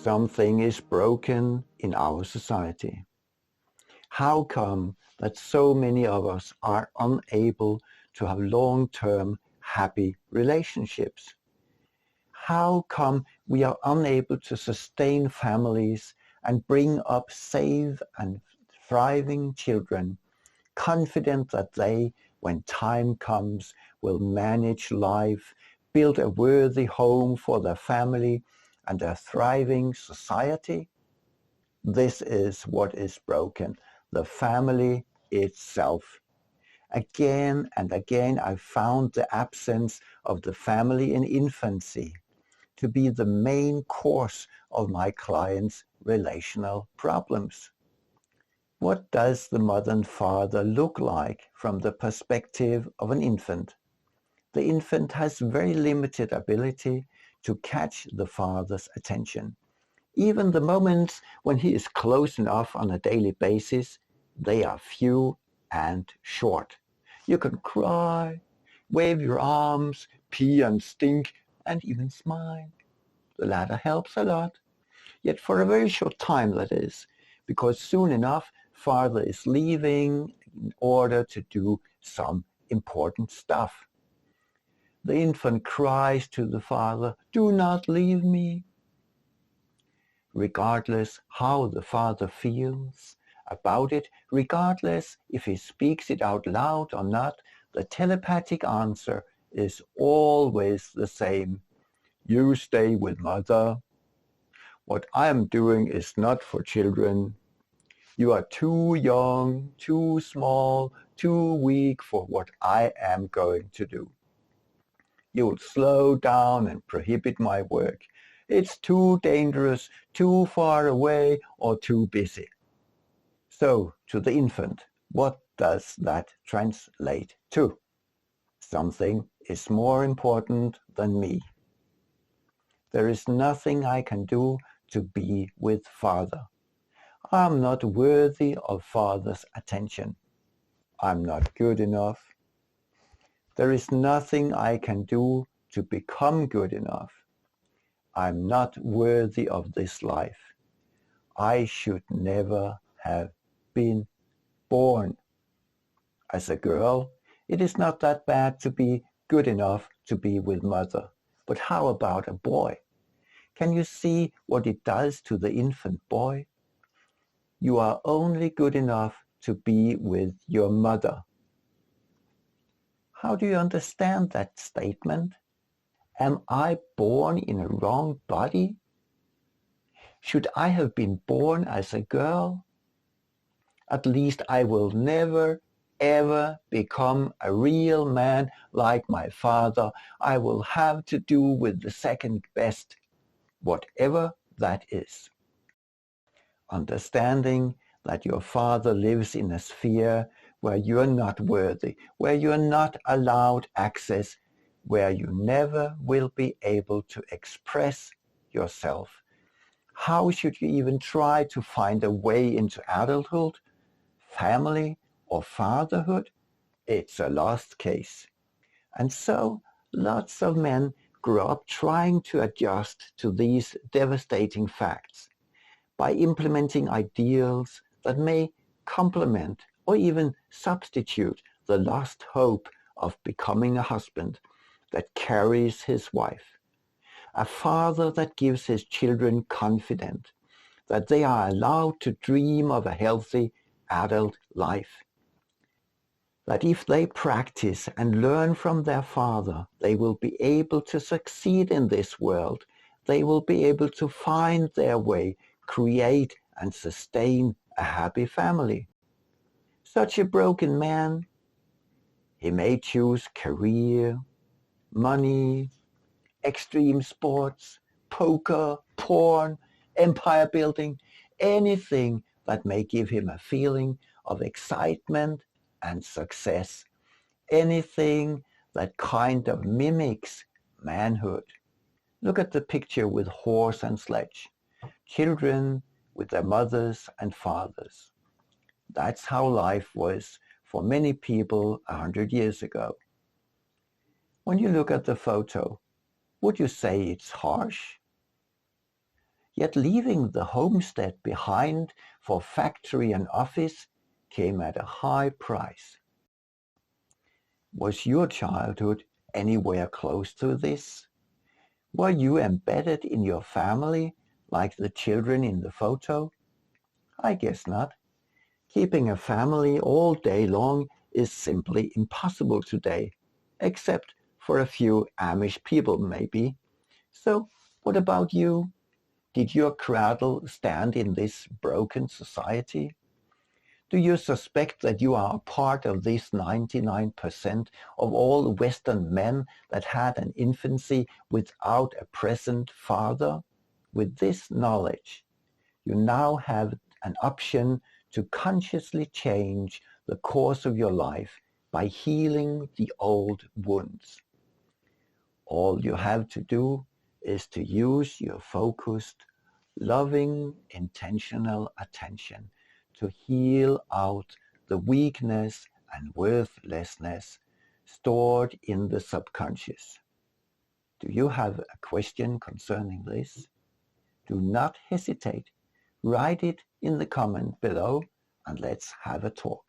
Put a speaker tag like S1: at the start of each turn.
S1: Something is broken in our society. How come that so many of us are unable to have long-term happy relationships? How come we are unable to sustain families and bring up safe and thriving children, confident that they, when time comes, will manage life, build a worthy home for their family and a thriving society? This is what is broken, the family itself. Again and again I found the absence of the family in infancy to be the main cause of my clients' relational problems. What does the mother and father look like from the perspective of an infant? The infant has very limited ability to catch the father's attention. Even the moments when he is close enough on a daily basis, they are few and short. You can cry, wave your arms, pee and stink, and even smile. The latter helps a lot, yet for a very short time, that is, because soon enough father is leaving in order to do some important stuff. The infant cries to the father, "Do not leave me." Regardless how the father feels about it, regardless if he speaks it out loud or not, the telepathic answer is always the same. You stay with mother. What I am doing is not for children. You are too young, too small, too weak for what I am going to do. You will slow down and prohibit my work. It's too dangerous, too far away, or too busy. So, to the infant, what does that translate to? Something is more important than me. There is nothing I can do to be with Father. I'm not worthy of Father's attention. I'm not good enough. There is nothing I can do to become good enough. I'm not worthy of this life. I should never have been born. As a girl, it is not that bad to be good enough to be with mother. But how about a boy? Can you see what it does to the infant boy? You are only good enough to be with your mother. How do you understand that statement? Am I born in a wrong body? Should I have been born as a girl? At least I will never, ever become a real man like my father. I will have to do with the second best, whatever that is. Understanding that your father lives in a sphere where you are not worthy, where you are not allowed access, where you never will be able to express yourself. How should you even try to find a way into adulthood, family, or fatherhood? It's a lost case. And so lots of men grow up trying to adjust to these devastating facts by implementing ideals that may complement or even substitute the lost hope of becoming a husband that carries his wife, a father that gives his children confidence that they are allowed to dream of a healthy adult life, that if they practice and learn from their father, they will be able to succeed in this world. They will be able to find their way, create and sustain a happy family. Such a broken man, he may choose career, money, extreme sports, poker, porn, empire building, anything that may give him a feeling of excitement and success, anything that kind of mimics manhood. Look at the picture with horse and sledge, children with their mothers and fathers. That's how life was for many people 100 years ago. When you look at the photo, would you say it's harsh? Yet leaving the homestead behind for factory and office came at a high price. Was your childhood anywhere close to this? Were you embedded in your family like the children in the photo? I guess not. Keeping a family all day long is simply impossible today, except for a few Amish people maybe. So what about you? Did your cradle stand in this broken society? Do you suspect that you are a part of this 99% of all Western men that had an infancy without a present father? With this knowledge, you now have an option to consciously change the course of your life by healing the old wounds. All you have to do is to use your focused, loving, intentional attention to heal out the weakness and worthlessness stored in the subconscious. Do you have a question concerning this? Do not hesitate. Write it in the comment below and let's have a talk.